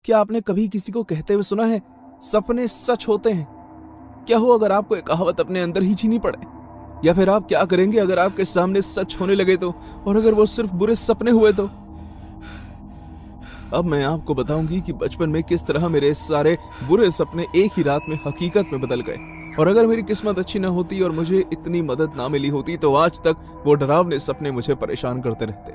क्या आपने कभी किसी को कहते हुए सुना है, सपने सच होते हैं? क्या हो अगर आपको एक कहावत अपने अंदर ही छीनी पड़े? या फिर आप क्या करेंगे अगर आपके सामने सच होने लगे तो, और अगर वो सिर्फ बुरे सपने हुए तो? अब मैं आपको बताऊंगी कि बचपन में किस तरह मेरे सारे बुरे सपने एक ही रात में हकीकत में बदल गए। और अगर मेरी किस्मत अच्छी न होती और मुझे इतनी मदद ना मिली होती तो आज तक वो डरावने सपने मुझे परेशान करते रहते।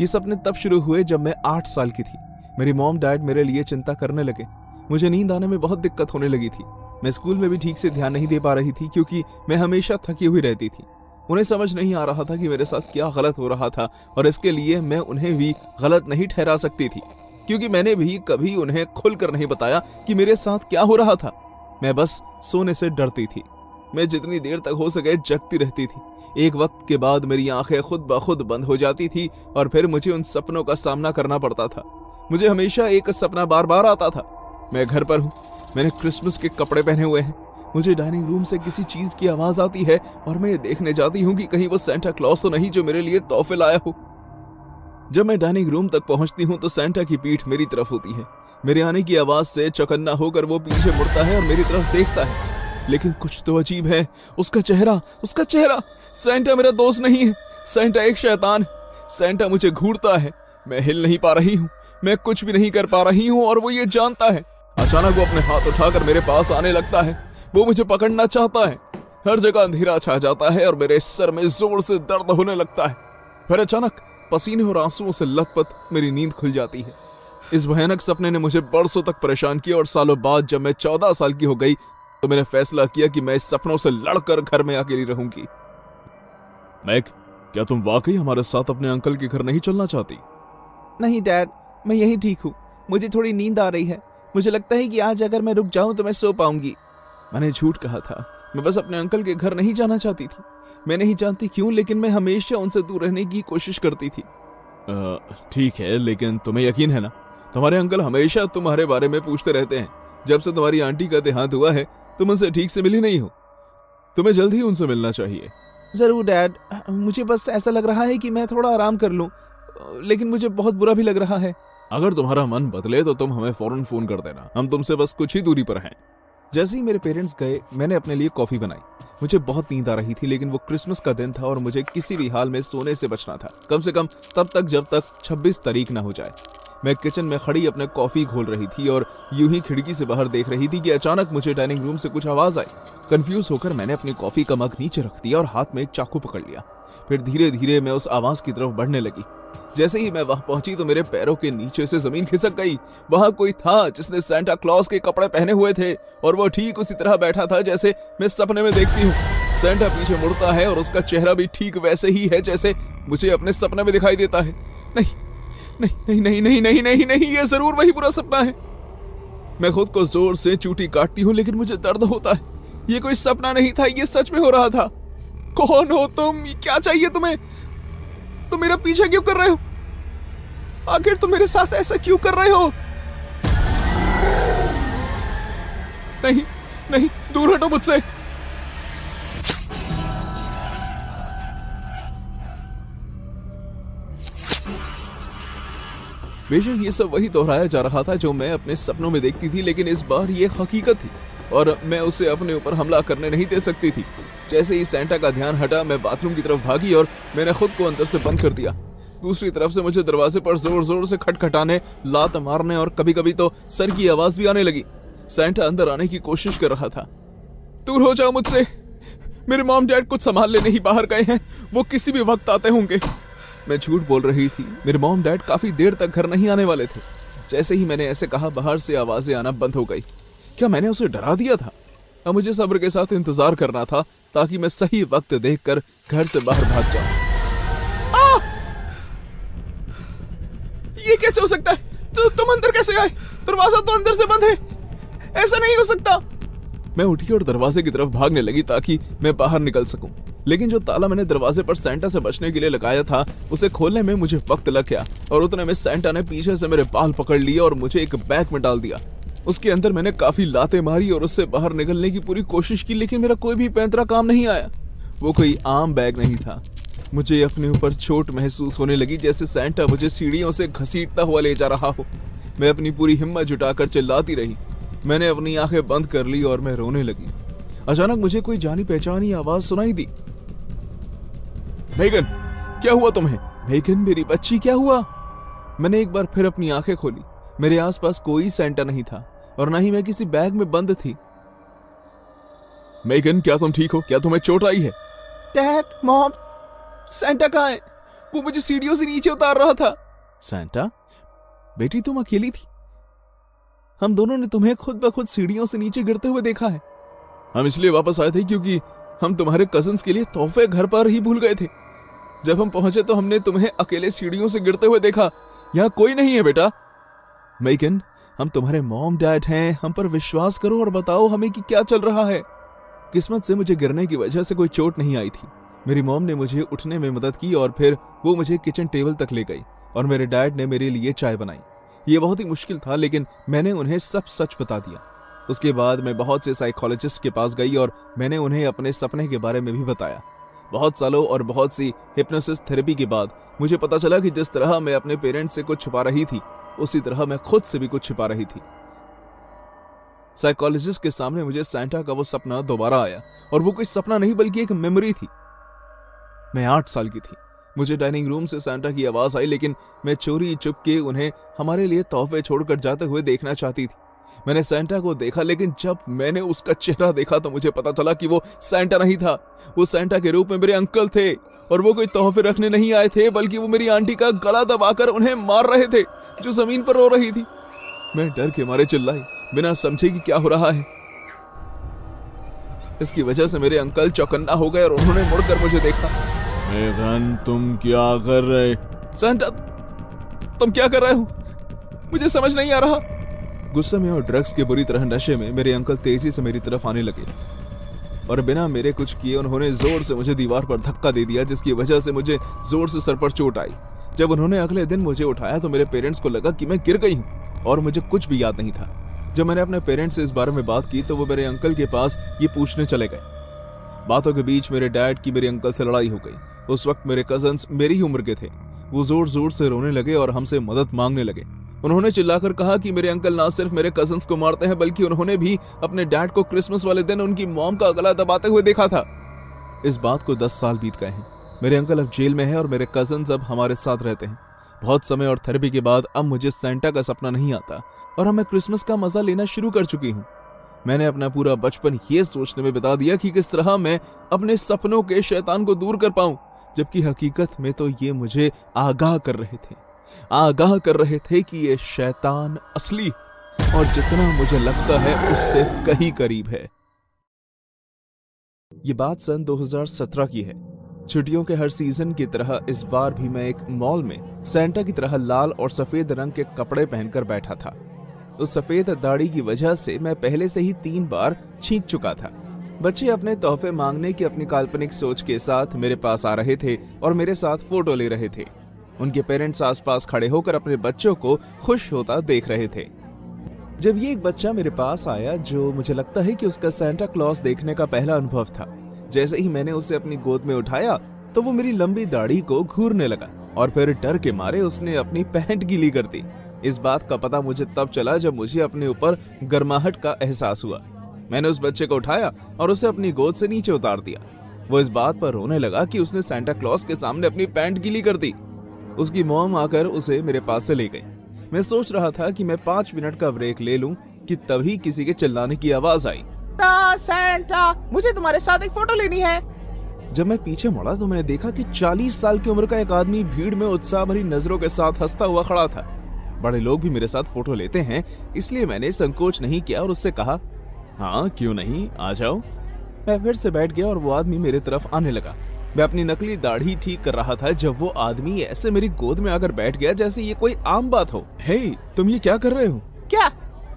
ये सपने तब शुरू हुए जब मैं 8 साल की थी। मेरी मॉम डैड मेरे लिए चिंता करने लगे। मुझे नींद आने में बहुत दिक्कत होने लगी थी। मैं स्कूल में भी ठीक से ध्यान नहीं दे पा रही थी क्योंकि मैं हमेशा थकी हुई रहती थी। उन्हें समझ नहीं आ रहा था कि मेरे साथ क्या गलत हो रहा था, और इसके लिए मैं उन्हें भी गलत नहीं ठहरा सकती थी क्योंकि मैंने भी कभी उन्हें खुलकर नहीं बताया कि मेरे साथ क्या हो रहा था। मैं बस सोने से डरती थी। मैं जितनी देर तक हो सके जगती रहती थी। एक वक्त के बाद मेरी आंखें खुद ब खुद बंद हो जाती थी और फिर मुझे उन सपनों का सामना करना पड़ता था। मुझे हमेशा एक सपना बार बार आता था। मैं घर पर हूँ, मैंने क्रिसमस के कपड़े पहने हुए हैं, मुझे डाइनिंग रूम से किसी चीज की आवाज आती है और मैं ये देखने जाती हूँ कि कहीं वो सेंटा क्लॉज तो नहीं जो मेरे लिए तोहफे लाया हो। जब मैं डाइनिंग रूम तक पहुंचती हूँ तो सेंटा की पीठ मेरी तरफ होती है। मेरे आने की आवाज से चौकन्ना होकर वो पीछे मुड़ता है और मेरी तरफ देखता है। लेकिन कुछ तो अजीब है, उसका चेहरा। सेंटा मेरा दोस्त नहीं है, सेंटा एक शैतान है। सेंटा मुझे घूरता है, मैं हिल नहीं पा रही हूँ, मैं कुछ भी नहीं कर पा रही हूँ और वो ये जानता है। अचानक वो अपने हाथ उठाकर मेरे पास आने लगता है। वो मुझे पकड़ना चाहता है। हर जगह अंधेरा छा जाता है और मेरे सर में जोर से दर्द होने लगता है। फिर अचानक पसीने और आंसुओं से लथपथ मेरी नींद खुल जाती है। इस भयानक सपने ने मुझे बरसों तक परेशान किया और सालों बाद जब मैं 14 साल की हो गई तो मैंने फैसला किया कि मैं इस सपनों से लड़कर घर में अकेली रहूंगी। मैक, क्या तुम वाकई हमारे साथ अपने अंकल के घर नहीं चलना चाहती? नहीं डैड, मैं यहीं ठीक हूँ। मुझे थोड़ी नींद आ रही है। मुझे लगता है कि आज अगर मैं रुक जाऊं तो मैं सो पाऊंगी। मैंने झूठ कहा था। मैं बस अपने अंकल के घर नहीं जाना चाहती थी। मैं नहीं जानती क्यों, लेकिन मैं हमेशा उनसे दूर रहने की कोशिश करती थी। ठीक है, लेकिन तुम्हें यकीन है ना, तुम्हारे अंकल हमेशा तुम्हारे बारे में पूछते रहते हैं। जब से तुम्हारी आंटी का देहांत हुआ है तुम उनसे ठीक से मिली नहीं हो। तुम्हें जल्द ही उनसे मिलना चाहिए। जरूर डैड, मुझे बस ऐसा लग रहा है कि मैं थोड़ा आराम कर लूं, लेकिन मुझे बहुत बुरा भी लग रहा है। अगर तुम्हारा मन बदले तो तुम हमें फौरन फोन कर देना, हम तुमसे बस कुछ ही दूरी पर हैं। जैसे ही मेरे पेरेंट्स गए मैंने अपने लिए कॉफी बनाई। मुझे बहुत नींद आ रही थी, लेकिन वो क्रिसमस का दिन था और मुझे किसी भी हाल में सोने से बचना था, कम से कम तब तक जब तक 26 तारीख ना हो जाए। मैं किचन में खड़ी अपने कॉफी घोल रही थी और यूं ही खिड़की से बाहर देख रही थी कि अचानक मुझे डाइनिंग रूम से कुछ आवाज आई। कंफ्यूज होकर मैंने अपनी कॉफी का मग नीचे रख दिया और हाथ में एक चाकू पकड़ लिया। फिर धीरे धीरे मैं उस आवाज की तरफ बढ़ने लगी। जैसे ही मैं वहां पहुंची तो मेरे पैरों के नीचे से जमीन खिसक गई। वहां कोई था जिसने सेंटा क्लॉज के कपड़े पहने हुए थे और वो ठीक उसी तरह बैठा था जैसे मैं सपने में देखती हूँ। सेंटा पीछे मुड़ता है और उसका चेहरा भी ठीक वैसे ही है जैसे मुझे अपने सपने में दिखाई देता है। नहीं नहीं नहीं नहीं नहीं नहीं नहीं, ये जरूर वही बुरा सपना है। मैं खुद को जोर से चूटी काटती हूँ, लेकिन मुझे दर्द होता है। ये कोई सपना नहीं था, ये सच में हो रहा था। कौन हो तुम? क्या चाहिए तुम्हें? तुम मेरा पीछा क्यों कर रहे हो? आखिर तुम मेरे साथ ऐसा क्यों कर रहे हो? नहीं नहीं, दूर हटो मुझसे। बेशक ये सब वही दोहराया जा रहा था जो मैं अपने सपनों में देखती थी, लेकिन इस बार ये हकीकत थी और मैं उसे अपने ऊपर हमला करने नहीं दे सकती थी। जैसे ही सेंटा का ध्यान हटा मैं बाथरूम की तरफ भागी और मैंने खुद को अंदर से बंद कर दिया। दूसरी तरफ से मुझे दरवाजे पर जोर जोर से खटखटाने, लात मारने और कभी कभी तो सर की आवाज भी आने लगी। सेंटा अंदर आने की कोशिश कर रहा था। दूर हो जाओ मुझसे, मेरे मॉम डैड कुछ संभाल लेने ही बाहर गए हैं, वो किसी भी वक्त आते होंगे। मैं झूठ बोल रही थी। मेरे मॉम डैड काफी देर तक घर नहीं आने वाले थे। जैसे ही मैंने ऐसे कहा बाहर से आवाजें आना बंद हो गई। क्या मैंने उसे डरा दिया था? अब मुझे सब्र के साथ इंतजार करना था ताकि मैं सही वक्त देखकर घर से बाहर भाग जाऊं। ये कैसे हो सकता है? तुम अंदर कैसे आए? दरवाजा तो अंदर से बंद है, ऐसा नहीं हो सकता। मैं उठी और दरवाजे की तरफ भागने लगी ताकि मैं बाहर निकल सकूं, लेकिन जो ताला मैंने दरवाजे पर सेंटा से बचने के लिए लगाया था उसे खोलने में मुझे वक्त लग गया और उतने में सेंटा ने पीछे से मेरे बाल पकड़ लिए और मुझे एक बैग में डाल दिया। उसके अंदर मैंने काफी लातें मारी और उससे बाहर निकलने की पूरी कोशिश की, लेकिन मेरा कोई भी पैंतरा काम नहीं आया। वो कोई आम बैग नहीं था। मुझे अपने ऊपर चोट महसूस होने लगी, जैसे सेंटा मुझे सीढ़ियों से घसीटता हुआ ले जा रहा हो। मैं अपनी पूरी हिम्मत जुटाकर चिल्लाती रही। मैंने अपनी आंखें बंद कर ली और मैं रोने लगी। अचानक मुझे कोई जानी पहचानी आवाज सुनाई दी। मेगन, क्या हुआ तुम्हें? मेगन, मेरी बच्ची, क्या हुआ? मैंने एक बार फिर अपनी आंखें खोली। मेरे आसपास कोई सेंटा नहीं था और न ही मैं किसी बैग में बंद थी। मेगन, क्या तुम ठीक हो? क्या तुम्हें चोट आई है? डैड, मॉम, सेंटा कहाँ है? वो मुझे सीढ़ियों से नीचे उतार रहा था। सेंटा? बेटी, तुम अकेली थी? हम दोनों ने तुम्हें खुद ब खुद सीढ़ियों से नीचे गिरते हुए देखा है। हम इसलिए वापस आए थे क्योंकि हम तुम्हारे कजिन्स के लिए तोहफे घर पर ही भूल गए थे। जब हम पहुंचे तो हमने तुम्हें अकेले सीढ़ियों से गिरते हुए देखा। यहाँ कोई नहीं है बेटा। मेगन, हम तुम्हारे मॉम डैड हैं, हम पर विश्वास करो और बताओ हमें कि क्या चल रहा है। किस्मत से मुझे गिरने की वजह से कोई चोट नहीं आई थी। मेरी मॉम ने मुझे उठने में मदद की और फिर वो मुझे किचन टेबल तक ले गई और मेरे डैड ने मेरे लिए चाय बनाई। ये बहुत ही मुश्किल था, लेकिन मैंने उन्हें सब सच बता दिया। उसके बाद मैं बहुत से साइकोलॉजिस्ट के पास गई और मैंने उन्हें अपने सपने के बारे में भी बताया। बहुत सालों और बहुत सी हिप्नोसिस थेरेपी के बाद मुझे पता चला कि जिस तरह मैं अपने पेरेंट्स से कुछ छुपा रही थी, उसी तरह मैं खुद से भी कुछ छिपा रही थी। साइकोलॉजिस्ट के सामने मुझे सेंटा का वो सपना दोबारा आया और वो कोई सपना नहीं बल्कि एक मेमोरी थी। मैं 8 साल की थी। मुझे डाइनिंग रूम से सेंटा की आवाज आई, लेकिन मैं चोरी चुपके उन्हें हमारे लिए तोहफे छोड़कर जाते हुए देखना चाहती थी। मैंने सेंटा को देखा, लेकिन जब मैंने उसका चेहरा देखा तो मुझे पता चला कि वो सेंटा नहीं था। वो सेंटा के रूप में मेरे अंकल थे और वो कोई तोहफे रखने नहीं आए थे, बल्कि वो मेरी आंटी का गला दबाकर उन्हें मार रहे थे जो जमीन पर रो रही थी। मैं डर के मारे चिल्लाई, बिना समझे कि क्या हो रहा है। इसकी वजह से मेरे अंकल चौकन्ना हो गए और उन्होंने मुड़कर मुझे देखा। मेगन, तुम क्या कर रहे? सेंटा, तुम क्या कर रहे हो? मुझे समझ नहीं आ रहा। गुस्से में और ड्रग्स के बुरी तरह नशे में मेरे अंकल तेजी से मेरी तरफ आने लगे और बिना मेरे कुछ किए उन्होंने जोर से मुझे दीवार पर धक्का दे दिया, जिसकी वजह से मुझे जोर से सर पर चोट आई। जब उन्होंने अगले दिन मुझे उठाया तो मेरे पेरेंट्स को लगा कि मैं गिर गई हूँ और मुझे कुछ भी याद नहीं था। जब मैंने अपने पेरेंट्स से इस बारे में बात की तो वो मेरे अंकल के पास ये पूछने चले गए। बातों के बीच मेरे डैड की मेरे अंकल से लड़ाई हो गई। उस वक्त मेरे कजन्स मेरी ही उम्र के थे। वो जोर जोर से रोने लगे और हमसे मदद मांगने लगे। उन्होंने चिल्लाकर कहा कि मेरे अंकल ना सिर्फ मेरे कजन्स को मारते हैं, बल्कि उन्होंने भी अपने डैड को क्रिसमस वाले दिन उनकी मॉम का गला दबाते हुए देखा था। इस बात को 10 साल बीत गए हैं। मेरे अंकल अब जेल में है और मेरे कजन्स अब हमारे साथ रहते हैं। बहुत समय और थेरेपी के बाद अब मुझे सेंटा का सपना नहीं आता और अब मैं क्रिसमस का मजा लेना शुरू कर चुकी हूँ। मैंने अपना पूरा बचपन ये सोचने में बिता दिया कि किस तरह मैं अपने सपनों के शैतान को दूर कर पाऊं, जबकि हकीकत में तो ये मुझे आगाह कर रहे थे कि ये शैतान असली और जितना मुझे लगता है उससे कहीं करीब है। ये बात सन 2017 की है। छुट्टियों के हर सीजन की तरह इस बार भी मैं एक मॉल में सेंटा की तरह लाल और सफेद रंग के कपड़े पहनकर बैठा था। उस सफेद दाढ़ी की वजह से मैं पहले से ही 3 बार छींक चुका था। बच्चे अपने तोहफे मांगने की अपनी काल्पनिक सोच के साथ मेरे पास आ रहे थे और मेरे साथ फोटो ले रहे थे। उनके पेरेंट्स आसपास खड़े होकर अपने बच्चों को खुश होता देख रहे थे। जब ये एक बच्चा मेरे पास आया, जो मुझे लगता है कि उसका सेंटा क्लॉज देखने का पहला अनुभव था, जैसे ही मैंने उसे अपनी गोद में उठाया तो वो मेरी लंबी दाढ़ी को घूरने लगा और फिर डर के मारे उसने अपनी पैंट गीली कर दी। इस बात का पता मुझे तब चला जब मुझे अपने ऊपर गर्माहट का एहसास हुआ। मैंने उस बच्चे को उठाया और उसे अपनी गोद से नीचे उतार दिया। वो इस बात पर रोने लगा कि उसने सेंटा क्लॉज के सामने अपनी पैंट गीली कर दी। उसकी मॉम आकर उसे मेरे पास से ले गई। मैं सोच रहा था कि मैं 5 मिनट का ब्रेक ले लूं कि तभी किसी के चिल्लाने की आवाज आई। सेंटा, मुझे तुम्हारे साथ एक फोटो लेनी है। जब मैं पीछे मुड़ा तो मैंने देखा कि 40 साल की उम्र का एक आदमी भीड़ में उत्साह भरी नजरों के साथ हंसता हुआ खड़ा था। बड़े लोग भी मेरे साथ फोटो लेते हैं, इसलिए मैंने संकोच नहीं किया और उससे कहा, हाँ क्यों नहीं, आ जाओ। मैं फिर से बैठ गया और वो आदमी मेरे तरफ आने लगा। मैं अपनी नकली दाढ़ी ठीक कर रहा था जब वो आदमी ऐसे मेरी गोद में आकर बैठ गया जैसे ये कोई आम बात हो। हे, तुम ये क्या कर रहे हो? क्या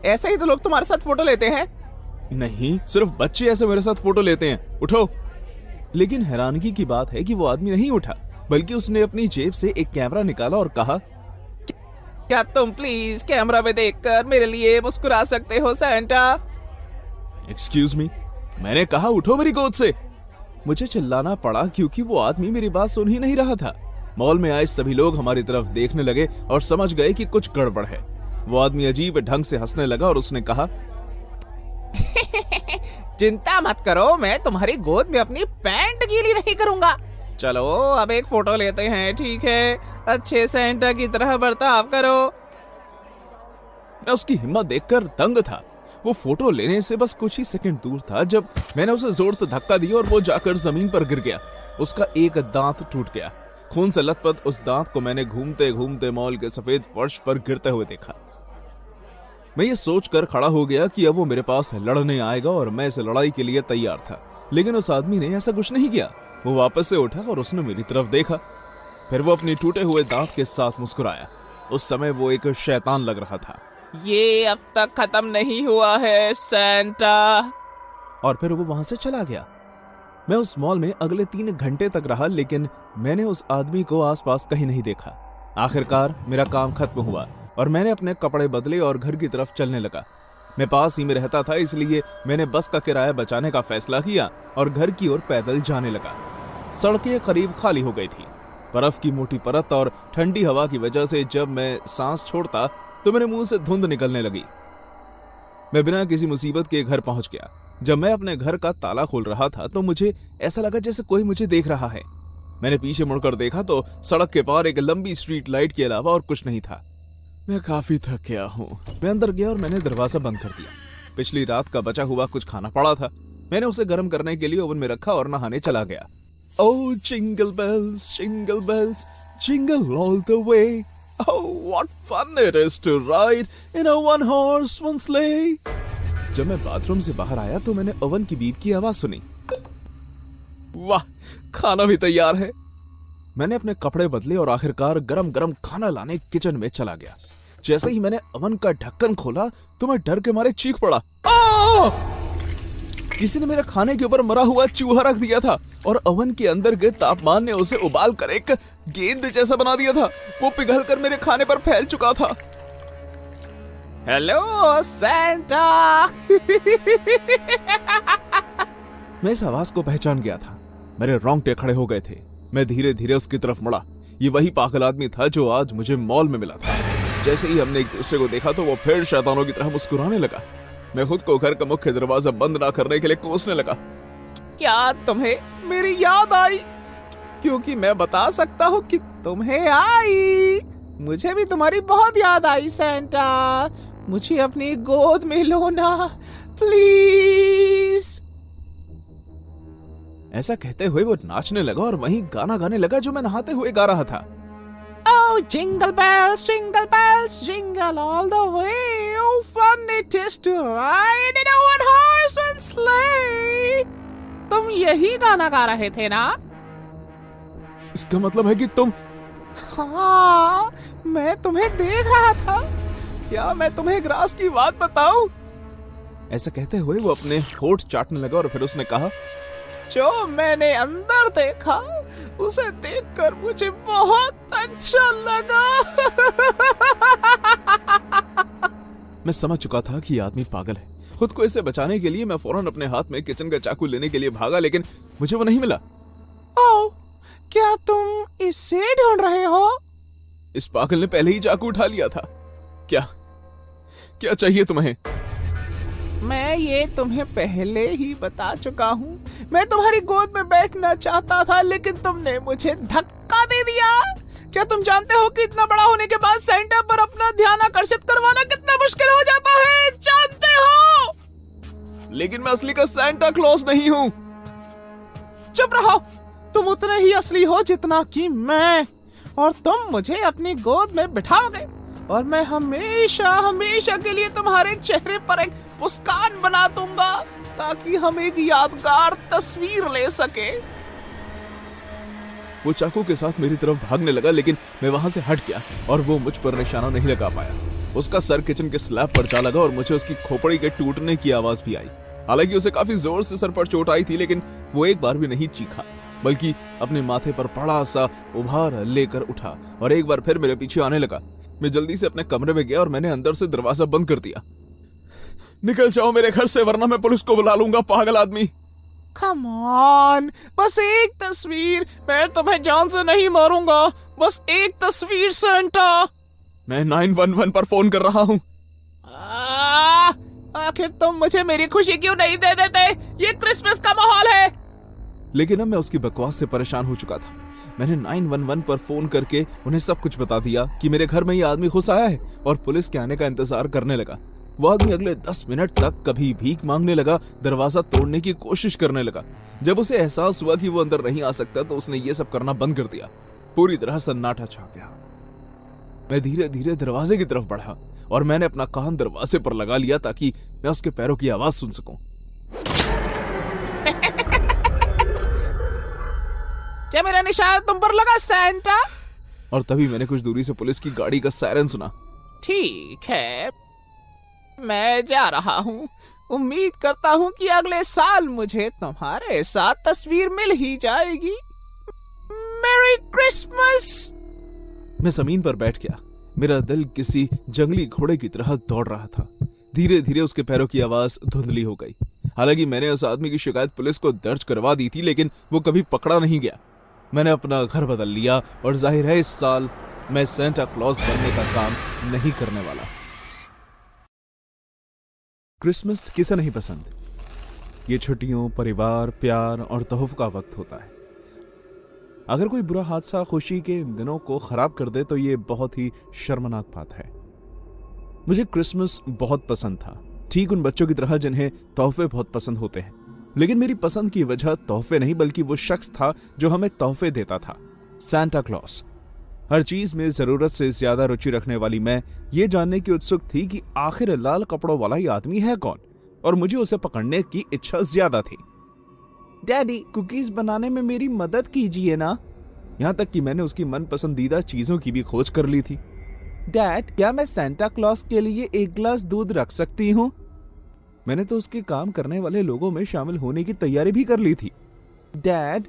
ऐसे ही तो लोग तुम्हारे साथ फोटो लेते हैं? नहीं, सिर्फ बच्चे ऐसे मेरे साथ फोटो लेते हैं, उठो। लेकिन हैरानगी की बात है कि वो आदमी नहीं उठा, बल्कि उसने अपनी जेब से एक कैमरा निकाला और कहा, क्या तुम प्लीज कैमरा में देखकर मेरे लिए मुस्कुरा सकते हो सेंटा? एक्सक्यूज मी, मैंने कहा उठो मेरी गोद से। मुझे चिल्लाना पड़ा क्योंकि वो आदमी मेरी बात सुन ही नहीं रहा था। मॉल में आए सभी लोग हमारी तरफ देखने लगे और समझ गए कि कुछ गड़बड़ है। वो आदमी अजीब ढंग से हंसने लगा और उसने कहा, चिंता मत करो, मैं तुम्हारी गोद में अपनी पैंट गीली नहीं करूंगा। चलो अब एक फोटो लेते हैं, ठीक है? अच्छे सेंटा की तरह बर्ताव करो। मैं उसकी हिम्मत देखकर दंग था। वो फोटो लेने से बस कुछ ही सेकंड दूर था जब मैंने उसे जोर से धक्का दिया और वो जाकर जमीन पर गिर गया। उसका एक दांत टूट गया। खून से लथपथ उस दांत को मैंने घूमते घूमते मॉल के सफेद फर्श पर गिरते हुए देखा। मैं ये सोचकर खड़ा हो गया कि अब वो मेरे पास लड़ने आएगा और मैं इस लड़ाई के लिए तैयार था, लेकिन उस आदमी ने ऐसा कुछ नहीं किया। वो वापस से उठा और उसने मेरी तरफ देखा। फिर वो अपने टूटे हुए दांत के साथ मुस्कुराया। उस समय वो एक शैतान लग रहा था। ये अब तक खत्म नहीं हुआ है सेंटा। और फिर वो वहां से चला गया। मैं उस मॉल में अगले 3 घंटे तक रहा, लेकिन मैंने उस आदमी को आसपास कहीं नहीं देखा। आखिरकार मेरा काम खत्म हुआ और मैंने अपने कपड़े बदले और घर की तरफ चलने लगा। मैं पास ही में रहता था, इसलिए मैंने बस का किराया बचाने का फैसला किया और घर की ओर पैदल जाने लगा। सड़कें करीब खाली हो गई थी। बर्फ की मोटी परत और ठंडी हवा की वजह से जब मैं सांस छोड़ता तो मेरे मुंह से धुंध निकलने लगी। मैं बिना किसी मुसीबत के घर पहुंच गया। जब मैं अपने घर का ताला खोल रहा था तो मुझे ऐसा लगा जैसे कोई मुझे देख रहा है। मैंने पीछे मुड़कर देखा तो सड़क के पार एक लंबी स्ट्रीट लाइट के अलावा और कुछ नहीं था। मैं काफी थक गया हूँ। मैं अंदर गया और मैंने दरवाजा बंद कर दिया। पिछली रात का बचा हुआ कुछ खाना पड़ा था। मैंने उसे गर्म करने के लिए ओवन में रखा और नहाने चला गया। Oh, jingle bells, jingle all the way. Oh, what fun it is to ride in a one-horse, one sleigh. जब मैं बाथरूम से बाहर आया तो मैंने ओवन की बीप की आवाज सुनी। वाह, खाना भी तैयार है। मैंने अपने कपड़े बदले और आखिरकार गरम गरम खाना लाने किचन में चला गया। जैसे ही मैंने ओवन का ढक्कन खोला तो मैं डर के मारे चीख पड़ा। किसी ने मेरे खाने के ऊपर मरा हुआ चूहा रख दिया था और ओवन के अंदर के तापमान ने उसे उबाल कर एक गेंद जैसा बना दिया था। वो पिघलकर मेरे खाने पर फैल चुका था। Hello Santa. मैं इस आवाज को पहचान गया था। मेरे रोंगटे खड़े हो गए थे। मैं धीरे धीरे उसकी तरफ मुड़ा। ये वही पागल आदमी था जो आज मुझे मॉल में मिला था। जैसे ही हमने एक दूसरे को देखा तो वो फिर शैतानों की तरह मुस्कुराने लगा। मैं खुद को घर का मुख्य दरवाजा बंद ना करने के लिए कोसने लगा। क्या तुम्हें मेरी याद आई? क्योंकि मैं बता सकता हूँ कि तुम्हें आई। मुझे भी तुम्हारी बहुत याद आई सेंटा। मुझे अपनी गोद में लो ना प्लीज। ऐसा कहते हुए वो नाचने लगा और वहीं गाना गाने लगा जो मैं नहाते हुए गा रहा था। Oh, jingle bells, jingle all the way. Oh, fun it is to ride in a one-horse one sleigh. तुम यही गाना गा रहे थे ना? इसका मतलब है कि तुम... हाँ, मैं तुम्हें देख रहा था। क्या मैं तुम्हें एक राज की बात बताऊं? ऐसा कहते हुए वो अपने होठ चाटने लगा और फिर उसने कहा, जो मैंने अंदर देखा उसे देखकर मुझे बहुत अच्छा लगा। मैं समझ चुका था कि ये आदमी पागल है। खुद को इससे बचाने के लिए मैं फौरन अपने हाथ में किचन का चाकू लेने के लिए भागा, लेकिन मुझे वो नहीं मिला। ओह, क्या तुम इसे ढूंढ रहे हो? इस पागल ने पहले ही चाकू उठा लिया था। क्या क्या चाहिए तुम्हें? मैं ये तुम्हें पहले ही बता चुका हूँ। मैं तुम्हारी गोद में बैठना चाहता था, लेकिन तुमने मुझे धक्का दे दिया। क्या तुम जानते हो कि इतना बड़ा होने के बाद सेंटा पर अपना ध्यान आकर्षित करवाना कितना मुश्किल हो जाता है? जानते हो? लेकिन मैं असली का सेंटा क्लॉज नहीं हूँ। चुप रहो। तुम उतने ही असली हो जितना कि मैं, और तुम मुझे अपनी गोद में बिठाओगे और मैं हमेशा हमेशा के लिए तुम्हारे चेहरे पर एक मुस्कान बना दूंगा ताकि हम एक यादगार तस्वीर ले सके। वो चाकू के साथ मेरी तरफ भागने लगा, लेकिन मैं वहां से हट गया और वो मुझ पर निशाना नहीं लगा पाया। उसका सर किचन के स्लैब पर जा लगा और मुझे उसकी खोपड़ी के टूटने की आवाज भी आई। हालांकि उसे काफी जोर से सर पर चोट आई थी, लेकिन वो एक बार भी नहीं चीखा, बल्कि अपने माथे पर बड़ा सा उभार लेकर उठा और एक बार फिर मेरे पीछे आने लगा। मैं जल्दी से अपने कमरे में गया और मैंने अंदर से दरवाजा बंद कर दिया। निकल जाओ मेरे घर से, वरना मैं पुलिस को बुला लूंगा, पागल आदमी। कम ऑन, बस एक तस्वीर। मैं तुम्हें जान से नहीं मारूंगा, बस एक तस्वीर सेंटा। मैं 911 पर फोन कर रहा हूँ। आखिर तुम मुझे मेरी खुशी क्यों नहीं दे देते? ये क्रिसमस का माहौल है। लेकिन अब मैं उसकी बकवास से परेशान हो चुका था। मैंने 911 पर फोन करके उन्हें सब कुछ बता दिया कि मेरे घर में ये आदमी घुस आया है और पुलिस के आने का इंतजार करने लगा। वो आदमी अगले 10 मिनट तक कभी भीख मांगने लगा, दरवाजा तोड़ने की कोशिश करने लगा। जब उसे एहसास हुआ कि वो अंदर नहीं आ सकता तो उसने ये सब करना बंद कर दिया। पूरी तरह सन्नाटा छा गया। मैं धीरे धीरे दरवाजे की तरफ बढ़ा और मैंने अपना कान दरवाजे पर लगा लिया ताकि मैं उसके पैरों की आवाज सुन सकूं। क्या मेरा निशान तुम पर लगा सैंटा? और तभी मैंने कुछ दूरी से पुलिस की गाड़ी का सायरन सुना। ठीक है, मैं जा रहा हूँ। उम्मीद करता हूँ कि अगले साल मुझे तुम्हारे साथ तस्वीर मिल ही जाएगी। मेरी क्रिसमस। मैं जमीन पर बैठ गया। मेरा दिल किसी जंगली घोड़े की तरह दौड़ रहा था। धीरे धीरे उसके पैरों की आवाज धुंधली हो गई। हालांकि मैंने उस आदमी की शिकायत पुलिस को दर्ज करवा दी थी, लेकिन वो कभी पकड़ा नहीं गया। मैंने अपना घर बदल लिया और जाहिर है इस साल मैं सेंटा क्लॉज बनने का काम नहीं करने वाला। क्रिसमस किसे नहीं पसंद? ये छुट्टियों, परिवार, प्यार और तोहफ का वक्त होता है। अगर कोई बुरा हादसा खुशी के इन दिनों को खराब कर दे तो ये बहुत ही शर्मनाक बात है। मुझे क्रिसमस बहुत पसंद था, ठीक उन बच्चों की तरह जिन्हें तोहफे बहुत पसंद होते हैं। लेकिन मेरी पसंद की वजह तोहफे नहीं बल्कि वो शख्स था जो हमें तोहफे देता था, सांता क्लॉज। हर चीज में जरूरत से ज्यादा रुचि रखने वाली मैं ये जानने की उत्सुक थी कि आखिर लाल कपड़ों वाला ये आदमी है कौन, और मुझे उसे पकड़ने की इच्छा ज्यादा थी। डैडी, कुकीज बनाने में मेरी मदद कीजिए ना। यहां तक कि मैंने उसकी मन पसंदीदा चीजों की भी खोज कर ली थी। डैड, क्या मैं सांता क्लॉज के लिए एक गिलास दूध रख सकती हूँ? मैंने तो उसके काम करने वाले लोगों में शामिल होने की तैयारी भी कर ली थी। डैड,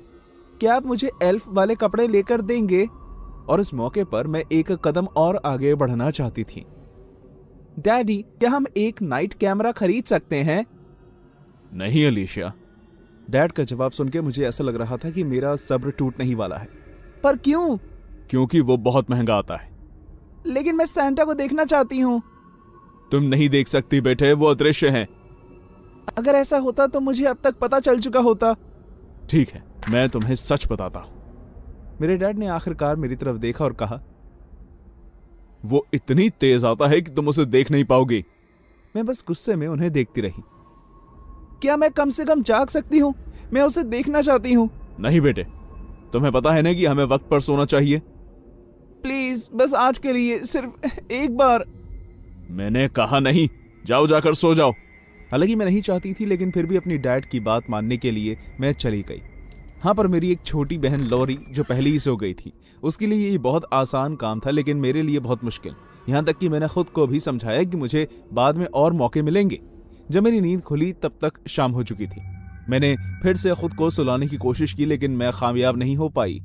क्या आप मुझे एल्फ वाले कपड़े लेकर देंगे? और इस मौके पर मैं एक कदम और आगे बढ़ना चाहती थी। डैडी, क्या हम एक नाइट कैमरा खरीद सकते हैं? नहीं अलीशिया। डैड का जवाब सुन के मुझे ऐसा लग रहा था कि मेरा सब्र टूटने ही वाला है। पर क्यों? क्योंकि वो बहुत महंगा आता है। लेकिन मैं सांता को देखना चाहती हूँ। तुम नहीं देख सकती बेटे, वो अदृश्य हैं। अगर ऐसा होता तो मुझे अब तक पता चल चुका होता। ठीक है, मैं तुम्हें सच बताता हूं। मेरे डैड ने आखिरकार मेरी तरफ देखा और कहा, वो इतनी तेज आता है कि तुम उसे देख नहीं पाओगी। मैं बस गुस्से में उन्हें देखती रही। क्या मैं कम से कम जाग सकती हूँ? मैं उसे देखना चाहती हूँ। नहीं बेटे, तुम्हें पता है ना कि हमें वक्त पर सोना चाहिए। प्लीज, बस आज के लिए, सिर्फ एक बार। मैंने कहा नहीं, जाओ जाकर सो जाओ। हालांकि मैं नहीं चाहती थी, लेकिन फिर भी अपनी डैड की बात मानने के लिए मैं चली गई। हाँ, पर मेरी एक छोटी बहन लॉरी जो पहले ही सो गई थी, उसके लिए ये बहुत आसान काम था, लेकिन मेरे लिए बहुत मुश्किल। यहाँ तक कि मैंने खुद को भी समझाया कि मुझे बाद में और मौके मिलेंगे। जब मेरी नींद खुली तब तक शाम हो चुकी थी। मैंने फिर से खुद को सुलाने की कोशिश की, लेकिन मैं कामयाब नहीं हो पाई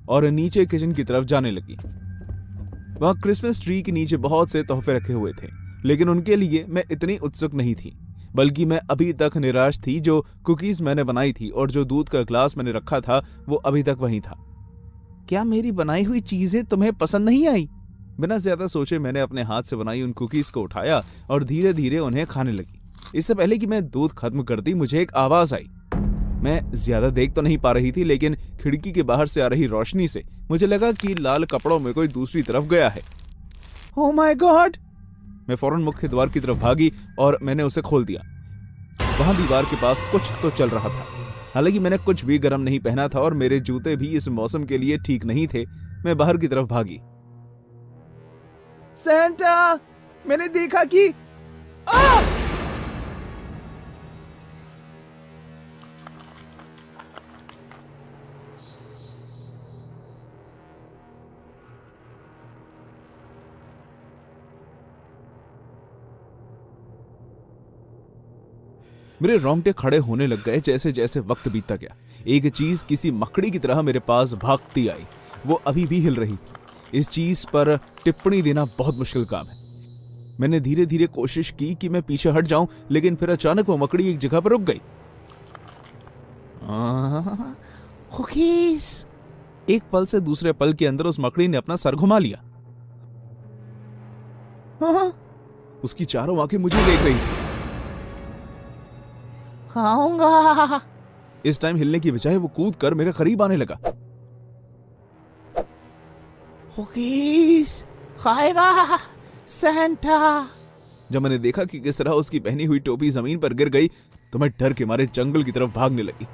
और नीचे किचन की तरफ जाने लगी। वहां क्रिसमस ट्री के नीचे बहुत से तोहफे रखे हुए थे, लेकिन उनके लिए मैं इतनी उत्सुक नहीं थी, बल्कि मैं अभी तक निराश थी। जो कुकीज मैंने बनाई थी और जो दूध का ग्लास मैंने रखा था वो अभी तक वहीं था। क्या मेरी बनाई हुई चीजें तुम्हें पसंद नहीं आई? बिना ज्यादा सोचे मैंने अपने हाथ से बनाई उन कुकीज को उठाया और धीरे धीरे उन्हें खाने लगी। इससे पहले कि मैं दूध खत्म कर दी, मुझे एक आवाज आई। मैं ज्यादा देख तो नहीं पा रही थी, लेकिन खिड़की के बाहर से आ रही रोशनी से मुझे लगा कि लाल कपड़ों में कोई दूसरी तरफ गया है। Oh my God! मैं फौरन मुख्य द्वार की तरफ भागी और मैंने उसे खोल दिया। वहां दीवार के पास कुछ तो चल रहा था। हालांकि मैंने कुछ भी गर्म नहीं पहना था और मेरे जूते भी इस मौसम के लिए ठीक नहीं थे। मैं बाहर की तरफ भागी। सैंटा, मैंने देखा कि मेरे रोंगटे खड़े होने लग गए जैसे जैसे वक्त बीतता गया। एक चीज किसी मकड़ी की तरह मेरे पास भागती आई। वो अभी भी हिल रही। इस चीज पर टिप्पणी देना बहुत मुश्किल काम है। मैंने धीरे धीरे कोशिश की कि मैं पीछे हट जाऊं, लेकिन फिर अचानक वो मकड़ी एक जगह पर रुक गई। कुकीज! एक पल से दूसरे पल के अंदर उस मकड़ी ने अपना सर घुमा लिया। हाँ, उसकी चारों आंखें मुझे देख रही। खाऊंगा। इस टाइम हिलने की बजाय वो कूद कर मेरे करीब आने लगा। कुकीज खाएगा सैंटा। जब मैंने देखा कि किस तरह उसकी पहनी हुई टोपी जमीन पर गिर गई तो मैं डर के मारे जंगल की तरफ भागने लगी।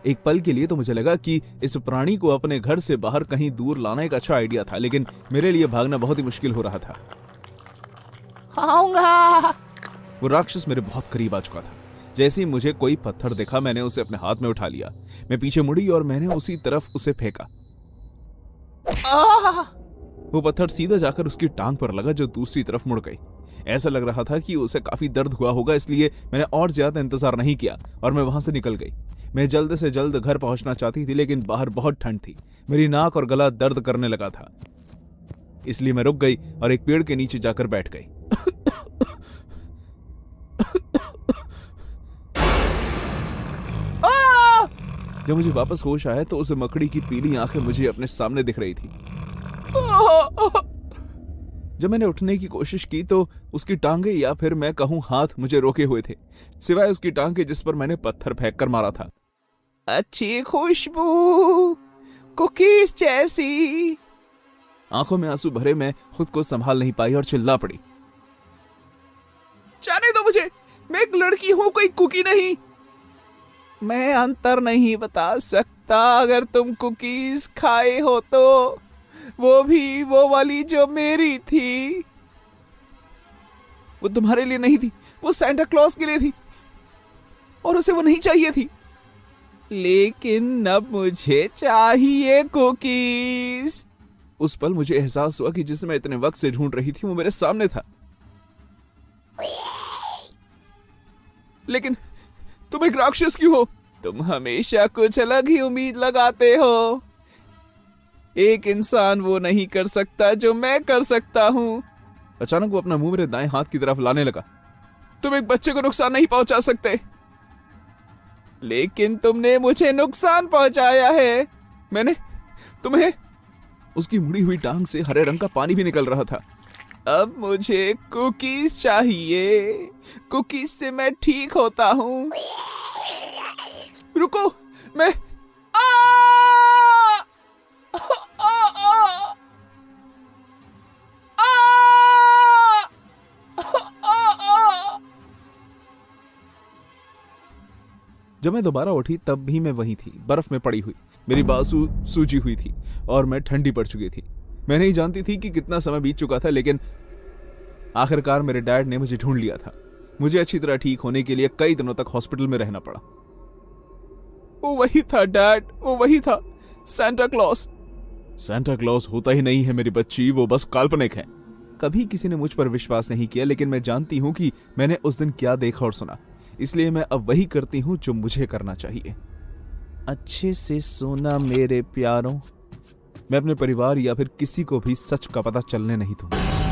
एक पल के लिए तो मुझे लगा कि इस प्राणी को अपने घर से बाहर कहीं दूर लाना एक अच्छा आइडिया था, लेकिन मेरे लिए भागना बहुत ही मुश्किल हो रहा था। खाऊंगा। वो राक्षस मेरे बहुत करीब आ चुका था। जैसे ही मुझे कोई पत्थर दिखा मैंने उसे अपने हाथ में उठा लिया। मैं पीछे मुड़ी और मैंने उसी तरफ उसे फेंका। वो पत्थर सीधा जाकर उसकी टांग पर लगा जो दूसरी तरफ मुड़ गई। ऐसा लग रहा था कि उसे काफी दर्द हुआ होगा, इसलिए मैंने और ज्यादा इंतजार नहीं किया और मैं वहां से निकल गई। मैं जल्द से जल्द घर पहुंचना चाहती थी, लेकिन बाहर बहुत ठंड थी। मेरी नाक और गला दर्द करने लगा था, इसलिए मैं रुक गई और एक पेड़ के नीचे जाकर बैठ गई। जब मुझे वापस होश आया तो उस मकड़ी की पीली आंखें मुझे अपने सामने दिख रही थी। जब मैंने उठने की कोशिश की तो उसकी टांगे या फिर मैं कहूं हाथ मुझे रोके हुए थे, सिवाय उसकी टांगे जिस पर मैंने पत्थर फेंक कर मारा था। अच्छी खुशबू कुकीज जैसी। आंखों में आंसू भरे मैं खुद को संभाल नहीं पाई और चिल्ला पड़ी। जाने दो मुझे, मैं एक लड़की हूं, कोई कुकी नहीं। मैं अंतर नहीं बता सकता। अगर तुम कुकीज खाए हो तो वो भी वो वाली जो मेरी थी। वो तुम्हारे लिए नहीं थी, वो सांता क्लॉज के लिए थी और उसे वो नहीं चाहिए थी। लेकिन अब मुझे चाहिए कुकीज। उस पल मुझे एहसास हुआ कि जिसे मैं इतने वक्त से ढूंढ रही थी वो मेरे सामने था। लेकिन तुम एक राक्षस क्यों हो? तुम हमेशा कुछ अलग ही उम्मीद लगाते हो। एक इंसान वो नहीं कर सकता जो मैं कर सकता हूं। अचानक वो अपना मुंह मेरे दाएं हाथ की तरफ लाने लगा। तुम एक बच्चे को नुकसान नहीं पहुंचा सकते, लेकिन तुमने मुझे नुकसान पहुंचाया है। मैंने तुम्हें? उसकी मुड़ी हुई टांग से हरे रंग का पानी भी निकल रहा था। अब मुझे कुकीज चाहिए। कुकीज से मैं ठीक होता हूं। रुको, मैं जब मैं दोबारा उठी तब भी मैं वहीं थी, बर्फ में पड़ी हुई। मेरी बाजू सूजी हुई थी और मैं ठंडी पड़ चुकी थी। मैं नहीं जानती थी कि कितना समय बीत चुका था, लेकिन आखिरकार मेरे डैड ने मुझे ढूंढ लिया था। मुझे अच्छी तरह ठीक होने के लिए कई दिनों तक हॉस्पिटल में रहना पड़ा। वो वही था डैड, वो वही था, सांता क्लॉज। सांता क्लॉज होता ही नहीं है मेरी बच्ची, वो बस काल्पनिक है। कभी किसी ने मुझ पर विश्वास नहीं किया, लेकिन मैं जानती हूं कि मैंने उस दिन क्या देखा और सुना, इसलिए मैं अब वही करती हूं जो मुझे करना चाहिए। अच्छे से सुना मेरे प्यारों, मैं अपने परिवार या फिर किसी को भी सच का पता चलने नहीं दूंगा।